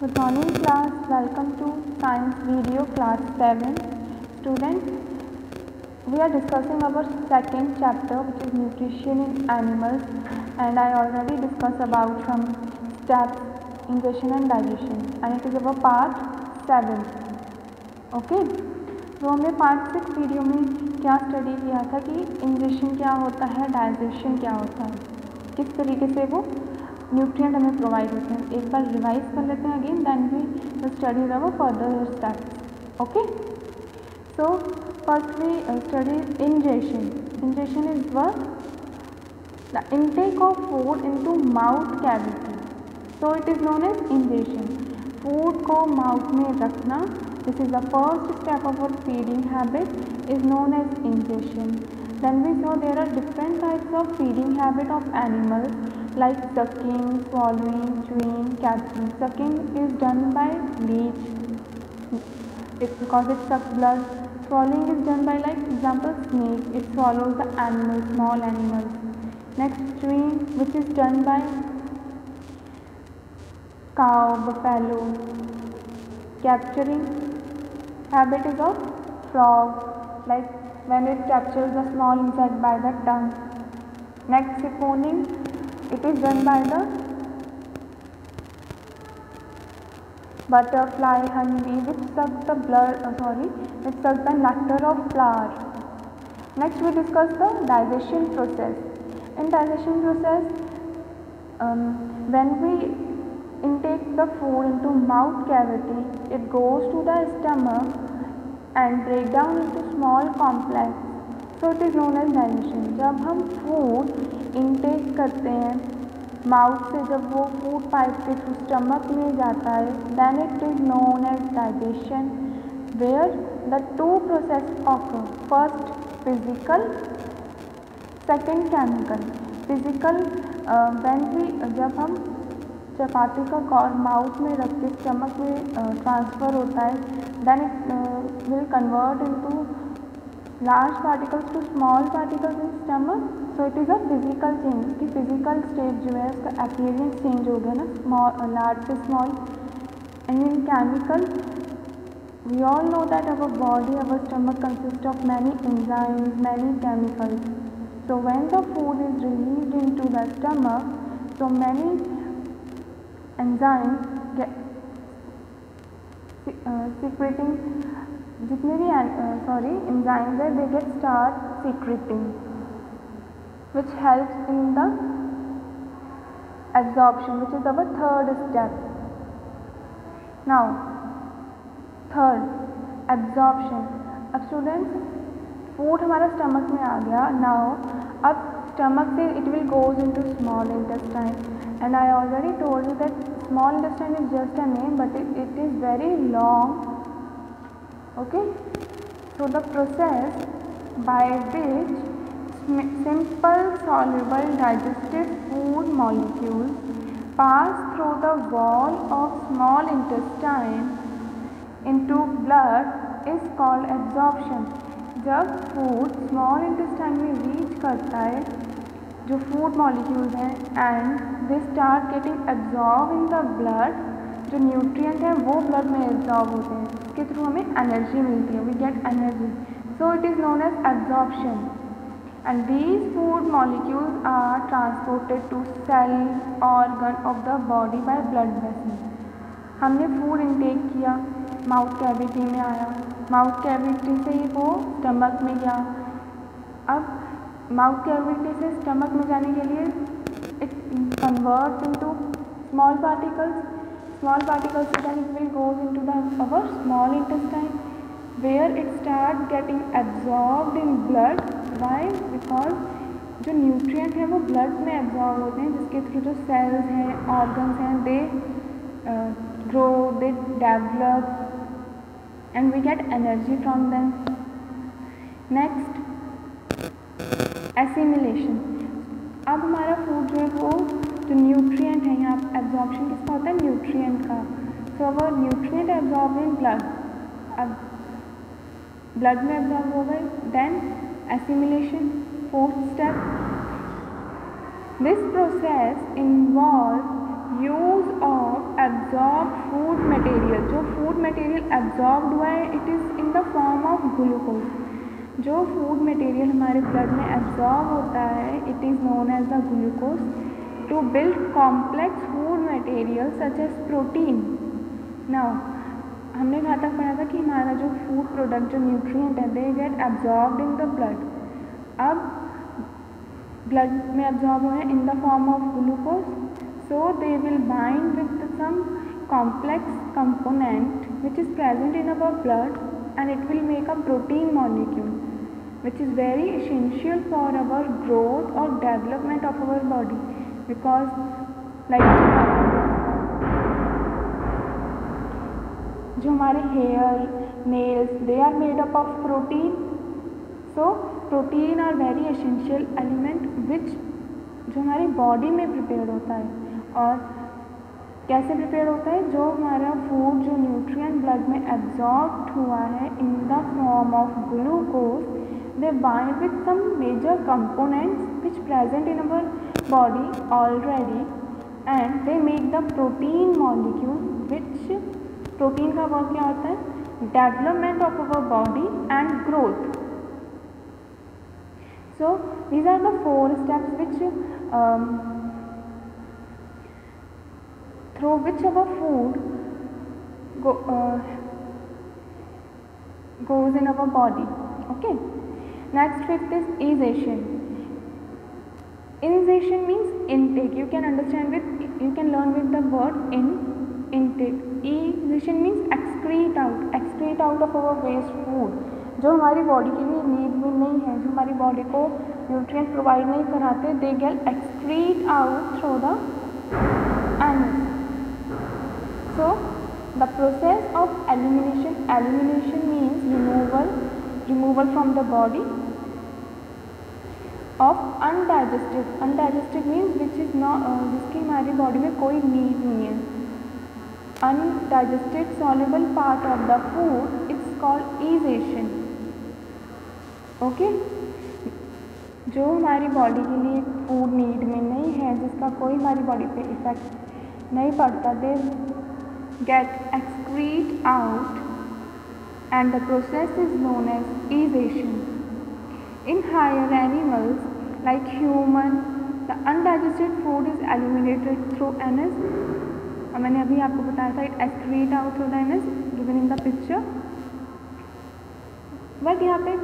Good morning class, welcome to science video class 7. Students, we are discussing our second chapter which is nutrition in animals, and I already discussed about some steps, ingestion and digestion, and it is our part 7. Okay, तो हमने part 6 video में क्या study किया था कि injection क्या होता है, डाइजेशन क्या होता है, किस तरीके से वो न्यूट्रिएंट हमें प्रोवाइड होते हैं. एक बार रिवाइज कर लेते हैं again, then we study our further steps. Okay, so first we study injection. Injection is what? The intake of food into mouth cavity. So it is known as injection. Food को mouth में रखना, this is the first step of our feeding habit, is known as ingestion. Then we saw there are different types of feeding habit of animals like sucking, swallowing, chewing, catching. Sucking is done by leech, it's because it sucks blood. Swallowing is done by, like example, snake, it swallows the animal, small animals. Next, chewing, which is done by cow, buffalo. Capturing habit is of frog, like when it captures a small insect by the tongue. Next, siphoning, it is done by the butterfly, honeybee, which sucks the which sucks the nectar of flower. Next, we discuss the digestion process. In digestion process, when we intake the food into mouth cavity, it goes to the stomach and break down into small complex. So it is known as digestion. जब हम food intake करते हैं mouth से, जब वो food pipe के through stomach में जाता है, then it is known as digestion, where the two process occur. First physical, second chemical. Physical, जब हम चपाती का कॉर्न माउथ में रख के स्टमक में ट्रांसफ़र होता है, then it will convert into large particles to small particles in stomach. So it is a physical change. कि फिजिकल स्टेट जो है उसका अपीयरेंस चेंज हो गया ना, स्मॉल लार्ज से small. And in chemical, we all know that our body, our stomach consist of many enzymes, many chemicals. So when the food is released into the stomach, so many enzymes get secreting, जितने भी enzymes है, they get start secreting, which helps in the absorption, which is our third step. Now third, absorption. अब students, food हमारा stomach में आ गया. Now अब stomach से it will goes into small intestine, and I already told you that small intestine is just a name, but it is very long. Okay, so the process by which simple soluble digested food molecules pass through the wall of small intestine into blood is called absorption. जब food small intestine में reach करता है, जो food molecules हैं, and they start getting absorb in the blood, जो nutrient हैं वो blood में एब्जॉर्ब होते हैं, इसके थ्रू हमें एनर्जी मिलती है, we get energy. So it is known as absorption. And these food molecules are transported to cell organ of the body by blood vessel. हमने फूड इंटेक किया, माउथ कैविटी में आया, माउथ कैविटी से ही वो stomach में गया. अब mouth cavity से स्टमक में जाने के लिए it convert into small particles. Small particles then it will goes into the our small intestine, where it start getting absorbed in blood. Why? Because जो न्यूट्रिएंट हैं वो ब्लड में एब्जॉर्ब होते हैं, जिसके थ्रू जो सेल्स हैं, ऑर्गन्स हैं, they grow, they develop, and we get energy from them. Next, assimilation. अब हमारा फूड जो है वो जो न्यूट्रिएंट है, यहाँ एब्जॉर्प्शन किसका होता है? न्यूट्रिएंट का. So our nutrient absorb in blood, अब ब्लड में एब्जॉर्ब हो गए. Then assimilation, fourth step. This process involves use of absorbed food material, जो फूड मटेरियल एब्जॉर्ब्ड हुआ है it is in the form of glucose. जो food material हमारे blood में एब्जॉर्ब होता है it is known as the glucose to build complex food material such as protein. Now हमने कहाँ तक पढ़ा था कि हमारा जो फूड प्रोडक्ट जो न्यूट्रिएंट है they get absorbed in the blood. अब ब्लड में एब्जॉर्ब हो रहे हैं in the form of glucose, so they will bind with some complex component which is present in our blood and it will make a protein molecule which is very essential for our growth or development of our body because like जो हमारे hair nails they are made up of protein, so protein are very essential element which जो हमारी body में prepare होता है। और कैसे prepare होता है, जो हमारा फूड जो न्यूट्रिएंट ब्लड में एब्जॉर्ब हुआ है in the form of glucose they bind with some major components which present in our body already and they make the protein molecule which protein का वर्क क्या होता है, development of our body and growth. So these are the 4 steps which through which our food goes in our body. Okay, next 5th is ingestion. Ingestion means intake. You can understand with, you can learn with the word intake. Ingestion means excrete out of our waste food, जो हमारी body के लिए need में नहीं है, जो हमारी body को न्यूट्रिएंट प्रोवाइड नहीं कराते, they get excrete out through the anus. So the process of elimination means removal from the body of undigested means which is not जिसकी हमारी बॉडी में कोई नीड नहीं है, undigested soluble part of the food it's called ingestion. Okay, जो हमारी body के लिए फूड नीड में नहीं है, जिसका कोई हमारी बॉडी पे इफेक्ट नहीं पड़ता, दे get excrete out and the process is known as ingestion. In higher animals like human, the undigested food is eliminated through anus. मैंने अभी आपको बताया था it excrete out through the anus given in the picture. But यहाँ पे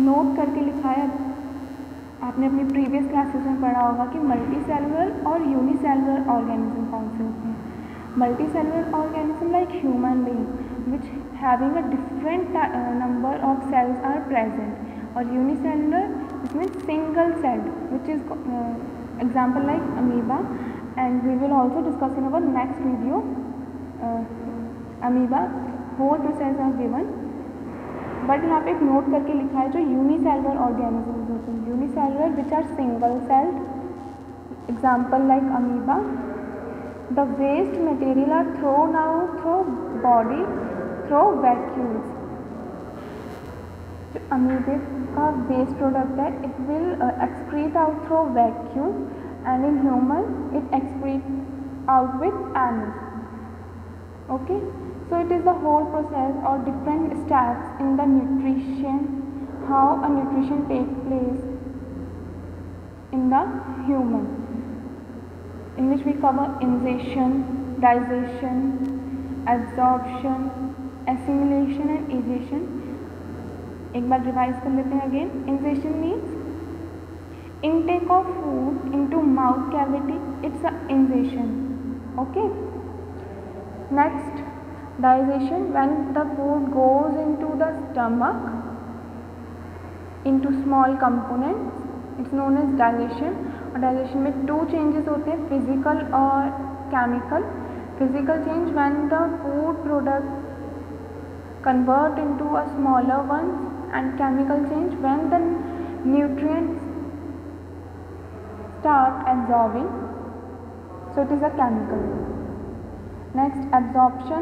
note करके लिखा है, आपने अपनी प्रीवियस क्लासेस में पढ़ा होगा कि मल्टी सेलुलर और यूनिसेलुलर ऑर्गेनिज्म कौन से होते हैं। Multicellular organism like human being which having a different number of cells are present, or unicellular which means single celled which is example like amoeba, and we will also discuss in our next video amoeba whole process are given. But यहाँ पे एक note करके लिखा है जो unicellular organisms होते हैं, unicellular which are single celled, example like amoeba. The waste material are thrown out through body through vacuoles. जो अमीबे का वेस्ट प्रोडक्ट है it will excrete out through vacuole, and in human it excrete out with anus. Okay, so it is the whole process or different steps in the nutrition, how a nutrition take place in the human, in which we cover ingestion, digestion, absorption, assimilation and egestion. एक बार revise कर लेते हैं again. Ingestion means intake of food into mouth cavity, it's a ingestion. Okay, next digestion, when the food goes into the stomach into small components, it's known as digestion. और digestion में 2 changes होते हैं, physical और chemical. Physical change when the food product convert into a smaller ones, and chemical change when the nutrients start absorbing, so it is a chemical. Next, absorption.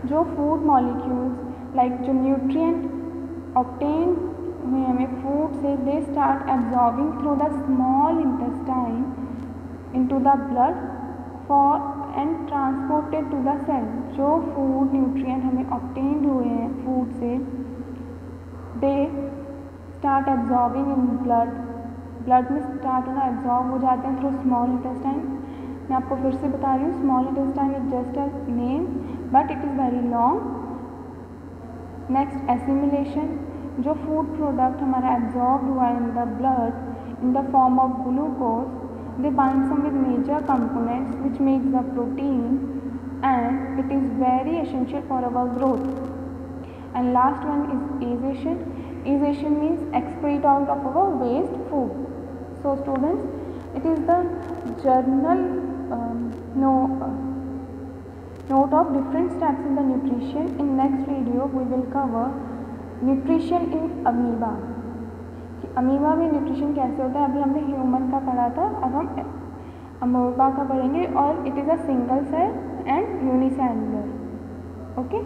जो food molecules like जो nutrient obtain हुए हमें फूड से, they start absorbing through the small intestine into the blood for and transported to the cell. जो food nutrient हमें obtained हुए हैं फूड से, they start absorbing in blood, blood में स्टार्ट होना, एब्जॉर्ब हो जाते हैं थ्रू स्मॉल इंटेस्टाइन। मैं आपको फिर से बता रही हूँ, small intestine is just a name but it is very long. Next assimilation, जो फूड प्रोडक्ट हमारा एब्जॉर्ब हुआ इन the blood in the form of glucose, they bind some with major components which makes the protein and it is very essential for our growth. And last one is aeration. Aeration means excrete out of our waste food. So students, it is the journal note of different steps in the nutrition. In next video we will cover nutrition in amoeba. Amoeba में nutrition कैसे होता है, अभी हमने human का पढ़ा था, अब हम अमीबा का पढ़ेंगे और it is a single cell and unicellular. Okay.